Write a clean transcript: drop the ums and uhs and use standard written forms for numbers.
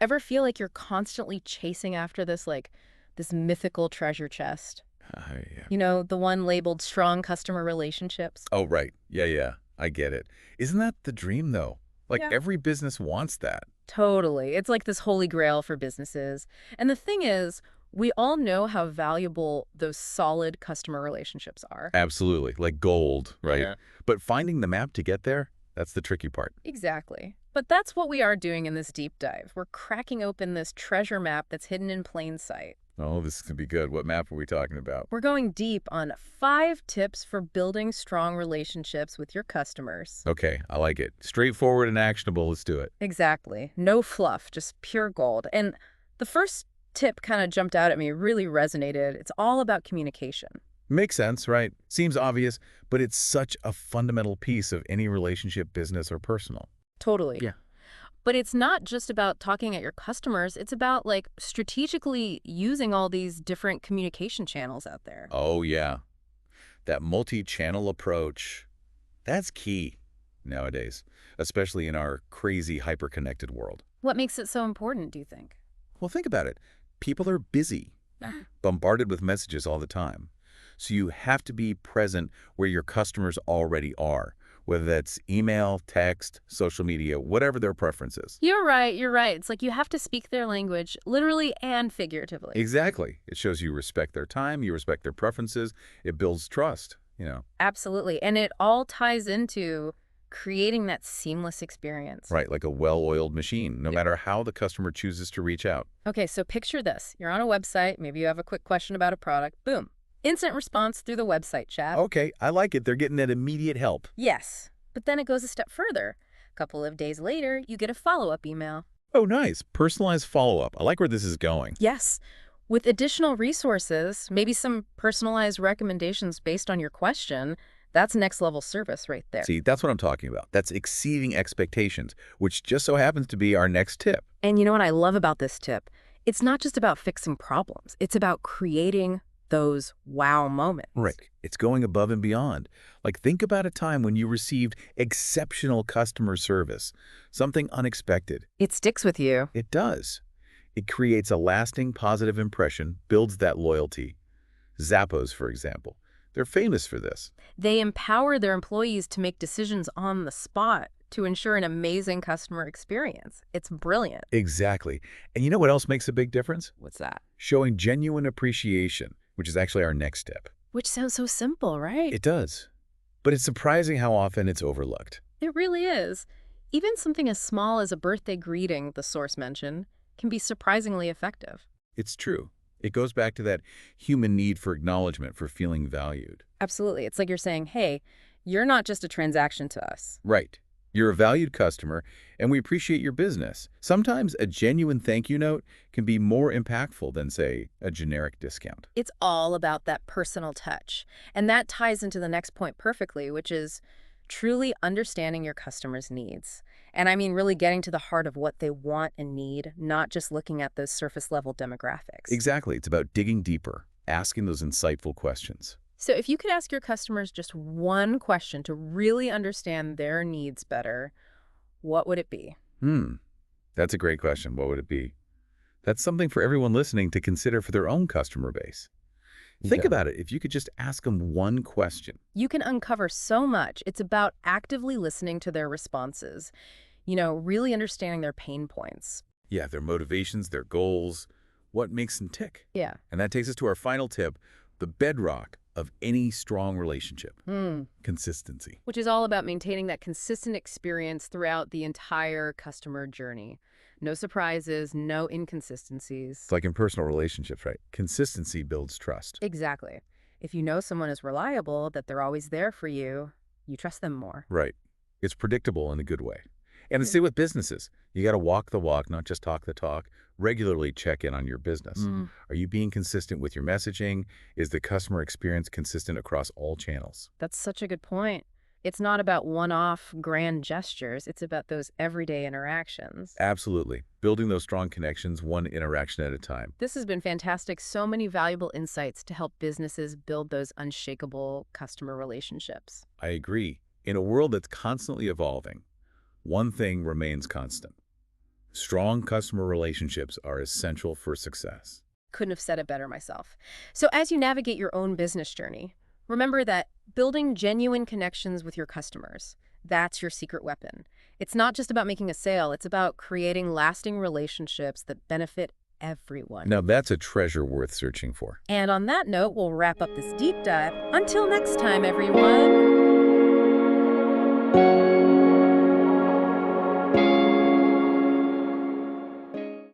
Ever feel like you're constantly chasing after this mythical treasure chest? Yeah. The one labeled strong customer relationships? Oh, right. Yeah, yeah. I get it. Isn't that the dream, though? Like, Yeah. every business wants that. Totally. It's like this holy grail for businesses. And the thing is, we all know how valuable those solid customer relationships are. Absolutely. Like gold, right? Yeah. But finding the map to get there, that's the tricky part. Exactly. But that's what we are doing in this deep dive. We're cracking open this treasure map that's hidden in plain sight. Oh, this is going to be good. What map are we talking about? We're going deep on 5 tips for building strong relationships with your customers. Okay, I like it. Straightforward and actionable. Let's do it. Exactly. No fluff, just pure gold. And the first tip kind of jumped out at me, really resonated. It's all about communication. Makes sense, right? Seems obvious, but it's such a fundamental piece of any relationship, business or personal. Totally. Yeah. But it's not just about talking at your customers. It's about strategically using all these different communication channels out there. Oh, yeah. That multi-channel approach, that's key nowadays, especially in our crazy hyper-connected world. What makes it so important, do you think? Well, think about it. People are busy, bombarded with messages all the time. So you have to be present where your customers already are, whether that's email, text, social media, whatever their preference is. You're right, you're right. It's like you have to speak their language, literally and figuratively. Exactly. It shows you respect their time, you respect their preferences. It builds trust. Absolutely. And it all ties into creating that seamless experience. Right, like a well-oiled machine, no Yeah. matter how the customer chooses to reach out. Okay, so picture this. You're on a website, maybe you have a quick question about a product, boom. Instant response through the website chat. Okay, I like it. They're getting that immediate help. Yes. But then it goes a step further. A couple of days later, you get a follow-up email. Oh, nice. Personalized follow-up. I like where this is going. Yes. With additional resources, maybe some personalized recommendations based on your question, that's next level service right there. See, that's what I'm talking about. That's exceeding expectations, which just so happens to be our next tip. And you know what I love about this tip? It's not just about fixing problems. It's about creating those wow moments. Right. It's going above and beyond. Like, think about a time when you received exceptional customer service, something unexpected. It sticks with you. It does. It creates a lasting positive impression, builds that loyalty. Zappos, for example, they're famous for this. They empower their employees to make decisions on the spot to ensure an amazing customer experience. It's brilliant. Exactly. And you know what else makes a big difference? What's that? Showing genuine appreciation, which is actually our next step. Which sounds so simple, right? It does. But it's surprising how often it's overlooked. It really is. Even something as small as a birthday greeting, the source mentioned, can be surprisingly effective. It's true. It goes back to that human need for acknowledgement, for feeling valued. Absolutely. It's like you're saying, hey, you're not just a transaction to us. Right. You're a valued customer, and we appreciate your business. Sometimes a genuine thank you note can be more impactful than, say, a generic discount. It's all about that personal touch. And that ties into the next point perfectly, which is truly understanding your customer's needs. And I mean really getting to the heart of what they want and need, not just looking at those surface level demographics. Exactly. It's about digging deeper, asking those insightful questions. So if you could ask your customers just one question to really understand their needs better, what would it be? That's a great question. What would it be? That's something for everyone listening to consider for their own customer base. Think Yeah. about it. If you could just ask them one question. You can uncover so much. It's about actively listening to their responses, really understanding their pain points. Yeah, their motivations, their goals, what makes them tick. Yeah. And that takes us to our final tip, the bedrock of any strong relationship, consistency. Which is all about maintaining that consistent experience throughout the entire customer journey. No surprises, no inconsistencies. It's like in personal relationships, right? Consistency builds trust. Exactly. If you know someone is reliable, that they're always there for you, you trust them more. Right. It's predictable in a good way. And the same with businesses. You got to walk the walk, not just talk the talk. Regularly check in on your business. Are you being consistent with your messaging? Is the customer experience consistent across all channels? That's such a good point. It's not about one-off grand gestures. It's about those everyday interactions. Absolutely. Building those strong connections one interaction at a time. This has been fantastic. So many valuable insights to help businesses build those unshakable customer relationships. I agree. In a world that's constantly evolving, one thing remains constant: Strong customer relationships are essential for success. Couldn't have said it better myself. So as you navigate your own business journey, remember that building genuine connections with your customers, that's your secret weapon. It's not just about making a sale, it's about creating lasting relationships that benefit everyone. Now, that's a treasure worth searching for. And on that note, we'll wrap up this deep dive. Until next time, everyone.